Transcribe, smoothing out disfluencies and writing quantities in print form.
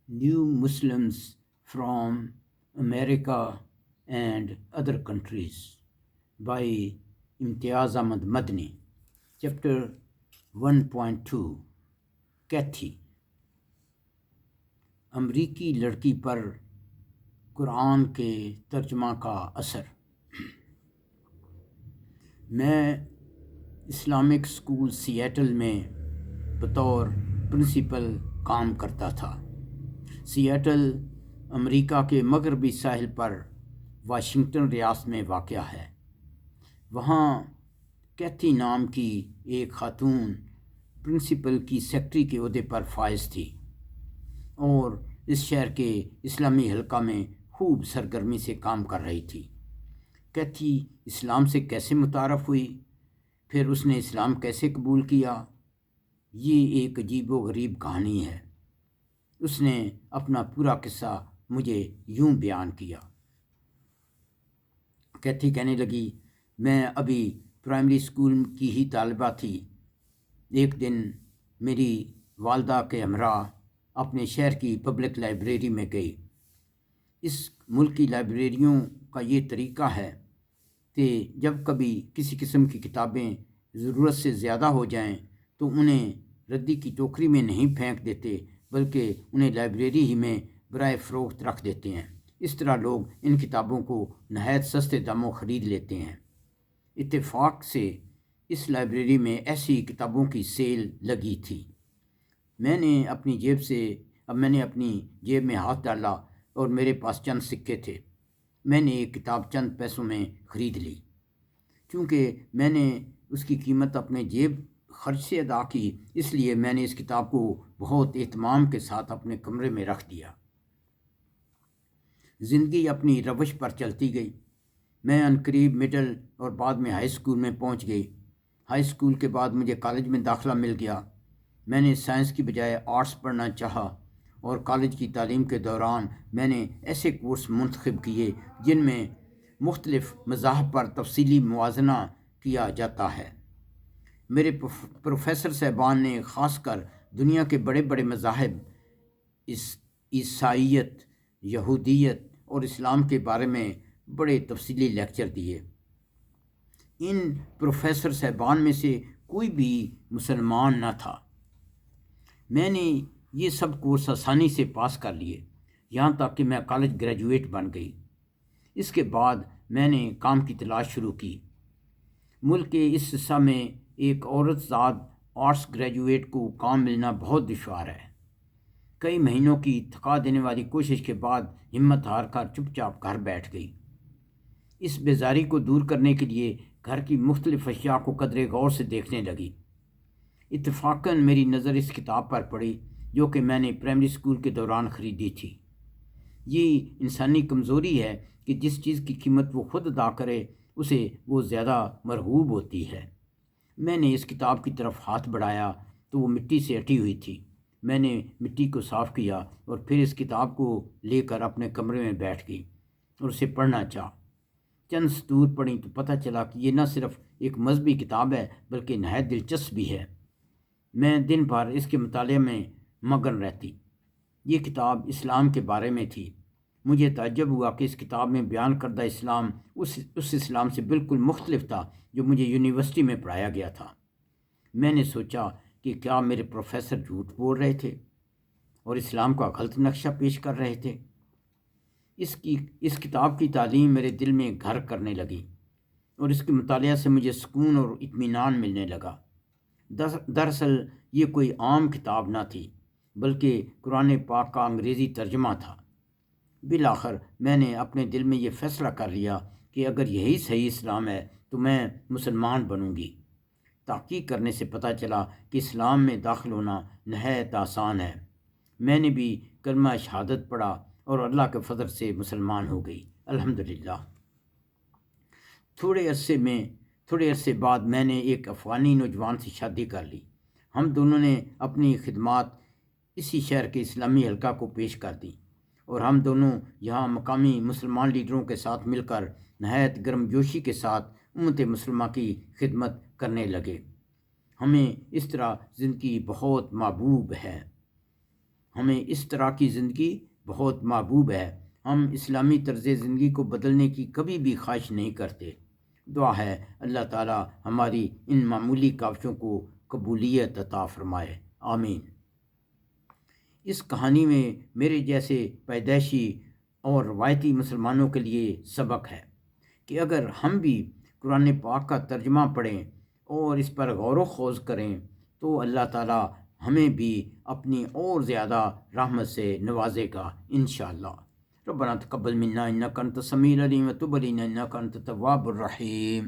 new Muslims from America and other countries by Imtiaz Ahmad Madni. Chapter 1.2 Kathy. امریکی لڑکی پر قرآن کے ترجمہ کا اثر۔ میں اسلامک اسکول سیاٹل میں بطور پرنسپل کام کرتا تھا۔ سیاٹل امریکہ کے مغربی ساحل پر واشنگٹن ریاست میں واقع ہے۔ وہاں کیتھی نام کی ایک خاتون پرنسپل کی سیکرٹری کے عہدے پر فائز تھی اور اس شہر کے اسلامی حلقہ میں خوب سرگرمی سے کام کر رہی تھی۔ کیتھی اسلام سے کیسے متعارف ہوئی، پھر اس نے اسلام کیسے قبول کیا، یہ ایک عجیب و غریب کہانی ہے۔ اس نے اپنا پورا قصہ مجھے یوں بیان کیا۔ کیتھی کہنے لگی، میں ابھی پرائمری اسکول کی ہی طالبہ تھی۔ ایک دن میری والدہ کے ہمراہ اپنے شہر کی پبلک لائبریری میں گئی۔ اس ملک کی لائبریریوں کا یہ طریقہ ہے کہ جب کبھی کسی قسم کی کتابیں ضرورت سے زیادہ ہو جائیں تو انہیں ردی کی ٹوکری میں نہیں پھینک دیتے، بلکہ انہیں لائبریری ہی میں برائے فروخت رکھ دیتے ہیں۔ اس طرح لوگ ان کتابوں کو نہایت سستے داموں خرید لیتے ہیں۔ اتفاق سے اس لائبریری میں ایسی کتابوں کی سیل لگی تھی۔ میں نے اپنی جیب میں ہاتھ ڈالا اور میرے پاس چند سکے تھے۔ میں نے ایک کتاب چند پیسوں میں خرید لی۔ چونکہ میں نے اس کی قیمت اپنے جیب خرچ سے ادا کی، اس لیے میں نے اس کتاب کو بہت اہتمام کے ساتھ اپنے کمرے میں رکھ دیا۔ زندگی اپنی روش پر چلتی گئی۔ میں عنقریب مڈل اور بعد میں ہائی اسکول میں پہنچ گئی۔ ہائی اسکول کے بعد مجھے کالج میں داخلہ مل گیا۔ میں نے سائنس کی بجائے آرٹس پڑھنا چاہا اور کالج کی تعلیم کے دوران میں نے ایسے کورس منتخب کیے جن میں مختلف مذاہب پر تفصیلی موازنہ کیا جاتا ہے۔ میرے پروفیسر صاحبان نے خاص کر دنیا کے بڑے بڑے مذاہب عیسائیت، یہودیت اور اسلام کے بارے میں بڑے تفصیلی لیکچر دیے۔ ان پروفیسر صاحبان میں سے کوئی بھی مسلمان نہ تھا۔ میں نے یہ سب کورس آسانی سے پاس کر لیے، یہاں تک کہ میں کالج گریجویٹ بن گئی۔ اس کے بعد میں نے کام کی تلاش شروع کی۔ ملک کے اس حصہ میں ایک عورت ذات آرٹس گریجویٹ کو کام ملنا بہت دشوار ہے۔ کئی مہینوں کی تھکا دینے والی کوشش کے بعد ہمت ہار کر چپ چاپ گھر بیٹھ گئی۔ اس بیزاری کو دور کرنے کے لیے گھر کی مختلف اشیاء کو قدرے غور سے دیکھنے لگی۔ اتفاقاً میری نظر اس کتاب پر پڑی جو کہ میں نے پرائمری اسکول کے دوران خریدی تھی۔ یہ انسانی کمزوری ہے کہ جس چیز کی قیمت وہ خود ادا کرے اسے وہ زیادہ مرغوب ہوتی ہے۔ میں نے اس کتاب کی طرف ہاتھ بڑھایا تو وہ مٹی سے اٹی ہوئی تھی۔ میں نے مٹی کو صاف کیا اور پھر اس کتاب کو لے کر اپنے کمرے میں بیٹھ گئی اور اسے پڑھنا چاہا۔ چند سطور پڑھیں تو پتہ چلا کہ یہ نہ صرف ایک مذہبی کتاب ہے بلکہ نہایت دلچسپ بھی ہے۔ میں دن بھر اس کے مطالعے میں مگن رہتی۔ یہ کتاب اسلام کے بارے میں تھی۔ مجھے تعجب ہوا کہ اس کتاب میں بیان کردہ اسلام اس اسلام سے بالکل مختلف تھا جو مجھے یونیورسٹی میں پڑھایا گیا تھا۔ میں نے سوچا کہ کیا میرے پروفیسر جھوٹ بول رہے تھے اور اسلام کا غلط نقشہ پیش کر رہے تھے۔ اس کتاب کی تعلیم میرے دل میں گھر کرنے لگی اور اس کے مطالعہ سے مجھے سکون اور اطمینان ملنے لگا۔ دراصل یہ کوئی عام کتاب نہ تھی بلکہ قرآن پاک کا انگریزی ترجمہ تھا۔ بالآخر میں نے اپنے دل میں یہ فیصلہ کر لیا کہ اگر یہی صحیح اسلام ہے تو میں مسلمان بنوں گی۔ تحقیق کرنے سے پتہ چلا کہ اسلام میں داخل ہونا نہایت آسان ہے۔ میں نے بھی کلمہ شہادت پڑھا اور اللہ کے فضل سے مسلمان ہو گئی، الحمدللہ۔ تھوڑے عرصے بعد میں نے ایک افغانی نوجوان سے شادی کر لی۔ ہم دونوں نے اپنی خدمات اسی شہر کے اسلامی حلقہ کو پیش کر دیں اور ہم دونوں یہاں مقامی مسلمان لیڈروں کے ساتھ مل کر نہایت گرم جوشی کے ساتھ امت مسلمہ کی خدمت کرنے لگے۔ ہمیں اس طرح زندگی بہت محبوب ہے۔ ہمیں اس طرح کی زندگی بہت محبوب ہے۔ ہم اسلامی طرز زندگی کو بدلنے کی کبھی بھی خواہش نہیں کرتے۔ دعا ہے اللہ تعالی ہماری ان معمولی کاوشوں کو قبولیت عطا فرمائے، آمین۔ اس کہانی میں میرے جیسے پیدائشی اور روایتی مسلمانوں کے لیے سبق ہے کہ اگر ہم بھی قرآن پاک کا ترجمہ پڑھیں اور اس پر غور و خوض کریں تو اللہ تعالی ہمیں بھی اپنی اور زیادہ رحمت سے نوازے گا انشاءاللہ۔ ربنا تقبل منا انک انت السمیع العلیم وتب علینا انک انت التواب الرحیم۔